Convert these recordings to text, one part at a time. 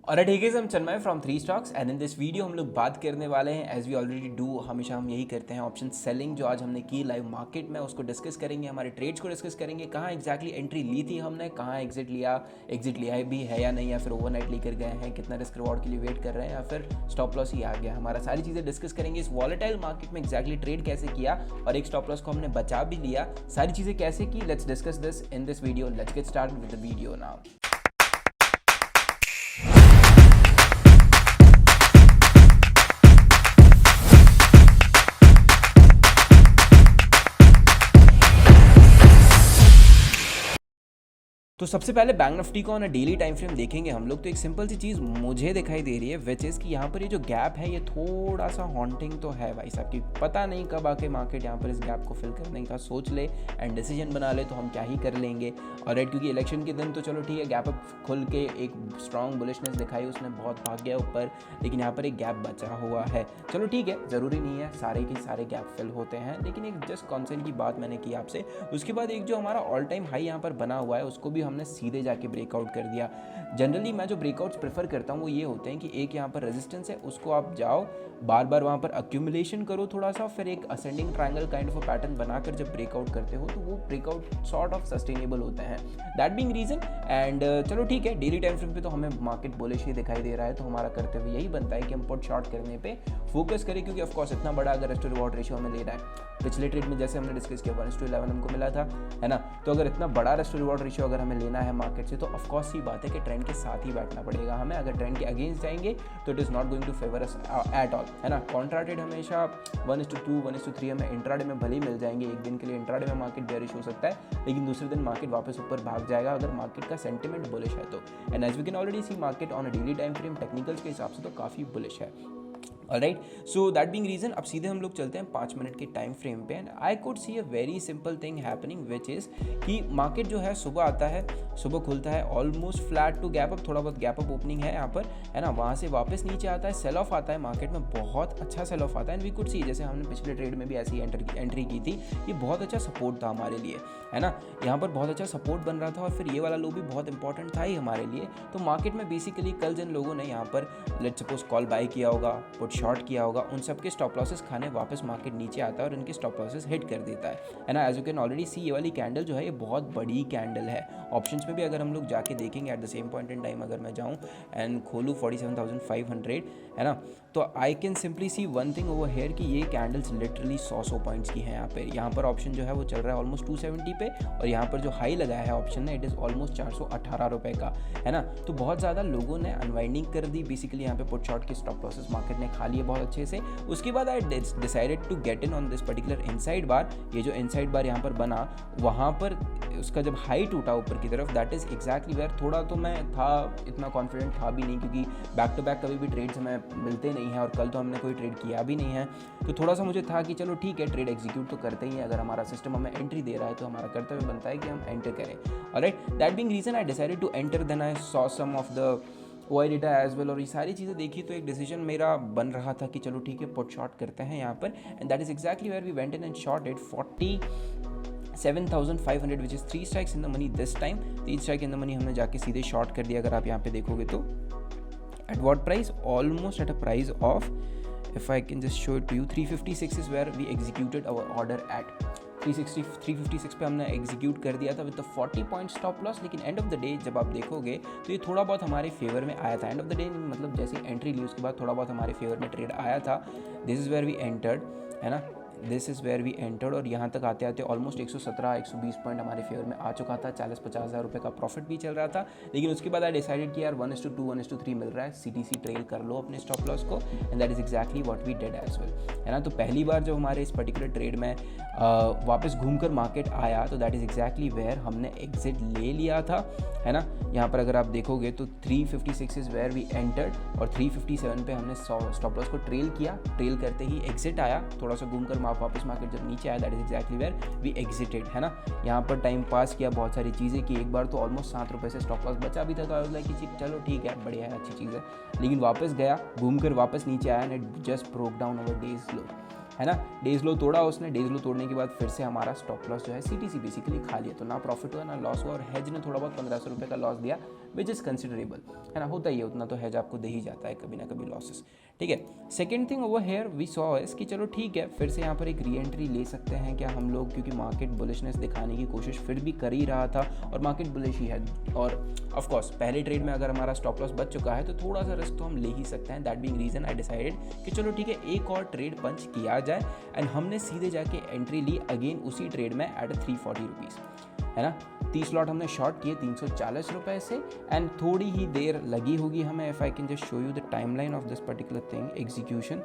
और ठीक है, हम Chinmay from three stocks and in this video हम लोग बात करने वाले हैं एज वी ऑलरेडी डू, हमेशा हम यही करते हैं, ऑप्शन सेलिंग जो आज हमने की लाइव मार्केट में उसको डिस्कस करेंगे, हमारे ट्रेड्स को डिस्कस करेंगे, कहाँ एग्जैक्टली एंट्री ली थी हमने, कहाँ एग्जिट लिया भी है या नहीं, या फिर ओवरनाइट लेकर गए हैं, कितना रिस्क रिवॉर्ड के लिए वेट कर रहे हैं, या फिर स्टॉप लॉस ही आ गया हमारा। सारी चीज़ें डिस्कस करेंगे, इस वॉलेटाइल मार्केट में एग्जैक्टली ट्रेड कैसे किया और एक स्टॉप लॉस को हमने बचा भी लिया, सारी चीज़ें कैसे की, let's discuss this in this video. Let's get start with the video now. तो सबसे पहले बैंक निफ्टी को on a daily time frame देखेंगे हम लोग, तो एक सिंपल सी चीज़ मुझे दिखाई दे रही है विच इज़ कि यहाँ पर ये जो गैप है ये थोड़ा सा हॉन्टिंग तो है भाई साहब की, पता नहीं कब आके मार्केट यहाँ पर इस गैप को फिल करने का सोच ले एंड डिसीजन बना ले तो हम क्या ही कर लेंगे। और राइट, क्योंकि इलेक्शन के दिन तो चलो ठीक है, गैप अप खुल के एक स्ट्रॉन्ग बुलिशनेस दिखाई, उसने बहुत भाग गया ऊपर, लेकिन यहाँ पर एक गैप बचा हुआ है। चलो ठीक है, ज़रूरी नहीं है सारे के सारे गैप फिल होते हैं, लेकिन एक जस्ट कॉन्सेप्ट की बात मैंने की आपसे। उसके बाद एक जो हमारा ऑल टाइम हाई यहाँ पर बना हुआ है उसको भी हमने सीधे जाके ब्रेकआउट कर दिया। जनरली मैं जो ब्रेकआउट्स प्रेफर करता हूँ वो ये होते हैं कि एक यहाँ पर रेजिस्टेंस है, उसको आप जाओ बार बार वहाँ पर अक्यूमुलेशन करो थोड़ा सा, फिर एक ascending triangle kind of pattern बनाकर जब ब्रेकआउट करते हो तो वो ब्रेकआउट सॉर्ट ऑफ सस्टेनेबल होते हैं। दैट बीइंग रीजन एंड चलो ठीक है, डेली टाइम फ्रेम पे तो हमें मार्केट बुलिश ही दिखाई दे रहा है, तो हमारा करते हुए यही बनता है कि हम पुट शॉर्ट करने पे फोकस करें, क्योंकि ऑफकोर्स इतना बड़ा अगर रिस्क टू रिवॉर्ड रेशियो हमें लेना है, पिछले ट्रेड में जैसे हमने डिस्कस किया 1:11 हमको मिला था, है ना, तो अगर इतना बड़ा रिस्क टू रिवॉर्ड रेशियो अगर हमें लेना है मार्केट से, तो ऑफकोर्स ही बात है कि ट्रेंड के साथ ही बैठना पड़ेगा हमें। अगर ट्रेंड के अगेंस्ट जाएंगे तो it is not going to favour us at all, है ना। कॉन्ट्रा ट्रेड हमेशा 1:2 1:3 हमें इंट्राडे में भले ही मिल जाएंगे, एक दिन के लिए इंट्राडे में मार्केट बेरिश हो सकता है, लेकिन दूसरे दिन मार्केट वापस ऊपर भाग जाएगा अगर मार्केट का सेंटिमेंट बुलिश है तो। And as we can already see market on a daily time frame technicals के हिसाब से तो काफ़ी बुलिश है। Alright, so that being reason अब सीधे हम लोग चलते हैं 5 मिनट के टाइम फ्रेम पे and I could see a very simple thing happening which is कि मार्केट जो है सुबह आता है, सुबह खुलता है almost flat to gap up, थोड़ा बहुत गैप अप ओपनिंग है यहाँ पर, है ना, वहाँ से वापस नीचे आता है, सेल ऑफ आता है मार्केट में, बहुत अच्छा सेल ऑफ आता है एंड वी कुड सी, जैसे हमने पिछले ट्रेड में भी ऐसी एंट्री की थी, ये बहुत अच्छा सपोर्ट था हमारे लिए, है ना, यहाँ पर बहुत अच्छा सपोर्ट बन रहा था और फिर ये वाला लो भी बहुत इंपॉर्टेंट था ही हमारे लिए। तो मार्केट में बेसिकली कल जिन लोगों ने यहाँ पर लेट्स सपोज कॉल बाय किया होगा, पुट शॉर्ट किया होगा, उन सब के स्टॉप लॉसेस खाने वापस मार्केट नीचे आता है और इनके स्टॉप लॉसेस हिट कर देता है ना। एज यू कैन ऑलरेडी सी, ये वाली कैंडल जो है ये बहुत बड़ी कैंडल है। ऑप्शंस में भी अगर हम लोग जाके देखेंगे at the same point in time, अगर मैं जाऊँ एंड खोलूँ 47,500, है ना, तो I can simply see one thing over here कि ये कैंडल्स लिटरली 100 पॉइंट्स की हैं यहाँ पर ऑप्शन जो है वो चल रहा है ऑलमोस्ट 270 पे, और यहाँ पर जो हाई लगाया है ऑप्शन ने इट इज़ ऑलमोस्ट 418 रुपये का, है ना। तो बहुत ज़्यादा लोगों ने अनवाइंडिंग कर दी बेसिकली, यहाँ पे पुट शॉर्ट के स्टॉप लॉसेस मार्केट ने खा लिए बहुत अच्छे से। उसके बाद I decided to get in on this particular inside bar. ये जो इनसाइड बार यहाँ पर बना, वहाँ पर उसका जब हाई टूटा ऊपर की तरफ, दैट इज़ एग्जैक्टली वेयर थोड़ा तो मैं था, इतना कॉन्फिडेंट था भी नहीं, क्योंकि बैक टू बैक कभी भी ट्रेड्स हमें मिलते नहीं हैं और कल तो हमने कोई ट्रेड किया भी नहीं है, तो थोड़ा सा मुझे था कि चलो ठीक है, ट्रेड एग्जीक्यूट तो करते ही हैं, अगर हमारा सिस्टम हमें एंट्री दे रहा है तो हमारा कर्तव्य बनता है कि हम एंटर करें। Alright, that being reason I decided to enter, then I saw some of the OI data as well, और ये सारी चीज़ें देखी तो एक डिसीजन मेरा बन रहा था कि चलो ठीक है, पुट शॉर्ट करते हैं यहाँ पर, and that is exactly where we went in and shorted 47,500 which is 3 strikes in the money this time. 3 strike in the money हमने जाके सीधे शॉर्ट कर दिया, अगर आप यहाँ पे देखोगे तो at what price, almost at a price of, if I can just show it to you, 356 is where we executed our order at 356 पे हमने एग्जीक्यूट कर दिया था with the 40 point stop loss. लेकिन एंड ऑफ द डे जब आप देखोगे तो ये थोड़ा बहुत हमारे फेवर में आया था, एंड ऑफ द डे मतलब जैसे एंट्री ली उसके बाद थोड़ा बहुत हमारे फेवर में ट्रेड आया था। This is where we entered, है ना, this is where we entered, और यहाँ तक आते आते ऑलमोस्ट 117-120 पॉइंट हमारे फेवर में आ चुका था, 40-50 हज़ार रुपये का प्रॉफिट भी चल रहा था। लेकिन उसके बाद आई डिसाइडेड कि यार 1:2 1:3 मिल रहा है, CTC ट्रेल कर लो अपने स्टॉप लॉस को, and that is exactly what we did as well, है ना। तो पहली बार जब हमारे इस पर्टिकुलर ट्रेड में वापस घूमकर मार्केट आया तो दैट इज़ एग्जैक्टली वेयर हमने एग्जिट ले लिया था, है ना। यहाँ पर अगर आप देखोगे तो 356 इज़ वेयर वी एंटर्ड और 357 पे हमने स्टॉप लॉस को ट्रेल किया, ट्रेल करते ही एग्जिट आया, थोड़ा सा घूमकर वापस मार्केट जब नीचे आया that is exactly where we exited, है ना। यहाँ पर टाइम पास किया, बहुत सारी चीज़ें की, एक बार तो ऑलमोस्ट 7 रुपये से स्टॉप लॉस बचा भी था, तो आई वाज लाइक कि चलो ठीक है, बढ़िया है, अच्छी चीज़ है। लेकिन वापस गया, घूमकर वापस नीचे आया and it just broke down over days low, है ना। डेज लो तोड़ा उसने, डेज लो तोड़ने के बाद फिर से हमारा स्टॉप लॉस जो है CTC बेसिकली खा लिया, तो ना प्रॉफिट हुआ ना लॉस हुआ, और हेज ने थोड़ा बहुत 1500 रुपये का लॉस दिया, विच इज़ कंसिडरेबल, है ना, होता ही है, उतना तो हेज आपको दे ही जाता है कभी ना कभी लॉसेस, ठीक है। Second thing over here we saw is कि चलो ठीक है, फिर से यहाँ पर एक री एंट्री ले सकते हैं क्या हम लोग, क्योंकि मार्केट बुलिशनेस दिखाने की कोशिश फिर भी कर ही रहा था और मार्केट बुलिश ही है, और ऑफ कोर्स पहले ट्रेड में अगर हमारा स्टॉप लॉस बच चुका है तो थोड़ा सा रिस्क तो हम ले ही सकते हैं। That being reason I decided कि चलो ठीक है, एक और ट्रेड पंच किया जाए, एंड हमने सीधे जाके एंट्री ली अगेन उसी ट्रेड में एट 340 रुपीज़, है ना। 30 लॉट हमने शॉर्ट किए 340 रुपये से, एंड थोड़ी ही देर लगी होगी हमें, if I can just show you the timeline of this particular thing execution,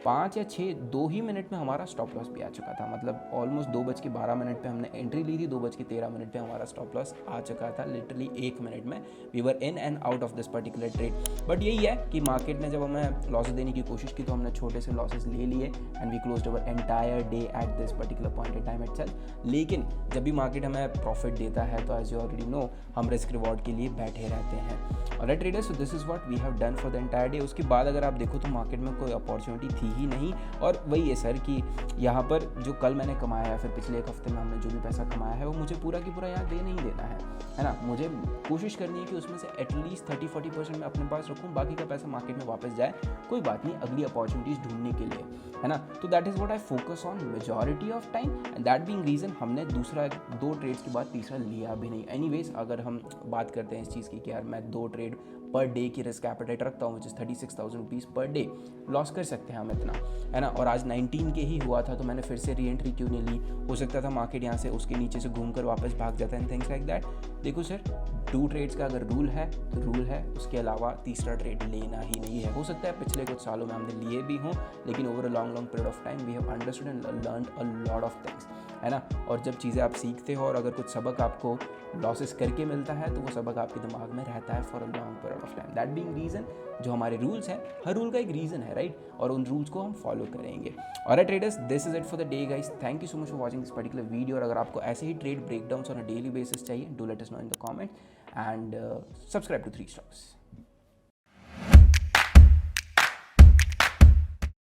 5 या 6 2 ही मिनट में हमारा स्टॉप लॉस भी आ चुका था, मतलब ऑलमोस्ट 2:12 पे हमने एंट्री ली थी, 2:13 पे हमारा स्टॉप लॉस आ चुका था, लिटरली 1 मिनट में we were in and out of this particular trade. But यही है कि मार्केट ने जब हमें लॉसेस देने की कोशिश की तो हमने छोटे से लॉसेस ले लिए, and we closed our entire day at this particular point in time itself. लेकिन जब भी मार्केट हमें प्रॉफिट देता है तो एज यू ऑलरेडी नो हम रिस्क रिवॉर्ड के लिए बैठे रहते हैं। Alright traders, so this is what we have done for the entire day. उसके बाद अगर आप देखो तो मार्केट में कोई अपॉर्चुनिटी थी ही नहीं, और वही है सर कि यहाँ पर जो कल मैंने कमाया है, फिर पिछले एक हफ्ते में हमने जो भी पैसा कमाया है वो मुझे पूरा की पूरा यहाँ दे नहीं देना है ना। मुझे कोशिश करनी है कि उसमें से एटलीस्ट 30-40% मैं अपने पास रखूँ, बाकी का पैसा मार्केट में वापस जाए, कोई बात नहीं, अगली अपॉर्चुनिटीज़ ढूंढने के लिए, है ना। तो that is what I focus on majority of time, and that being reason हमने दूसरा 2 ट्रेड्स के बाद तीसरा लिया भी नहीं। एनीवेज, अगर हम बात करते हैं इस चीज़ की कि यार मैं 2 ट्रेड पर डे की रिस्क एपेटाइट रखता हूँ, which is 36,000 rupees per day, loss कर सकते हैं हम इतना, है ना। और आज 19 के ही हुआ था तो मैंने फिर से री एंट्री क्यों नहीं ली, हो सकता था मार्केट यहाँ से उसके नीचे से घूमकर वापस भाग जाता है, एंड थिंग्स लाइक दैट। देखो सर, 2 ट्रेड्स का अगर रूल है तो रूल है, उसके अलावा तीसरा ट्रेड लेना ही नहीं है। हो सकता है पिछले कुछ सालों में हमने लिए भी हों, लेकिन over a long period of time we have understood and learned a lot of things, है ना। और जब चीज़ें आप सीखते हो और अगर कुछ सबक आपको लॉसेस करके मिलता है तो वो सबक आपके दिमाग में रहता है for a long period of time. That being reason, जो हमारे रूल्स हैं, हर रूल का एक रीज़न है, राइट, और उन रूल्स को हम फॉलो करेंगे। Alright traders, this is it for the day guys, thank you so much for watching this particular video. और अगर आपको ऐसे ही trade breakdowns on a daily basis चाहिए, do let us know in the comment, and subscribe to 3 Stocks।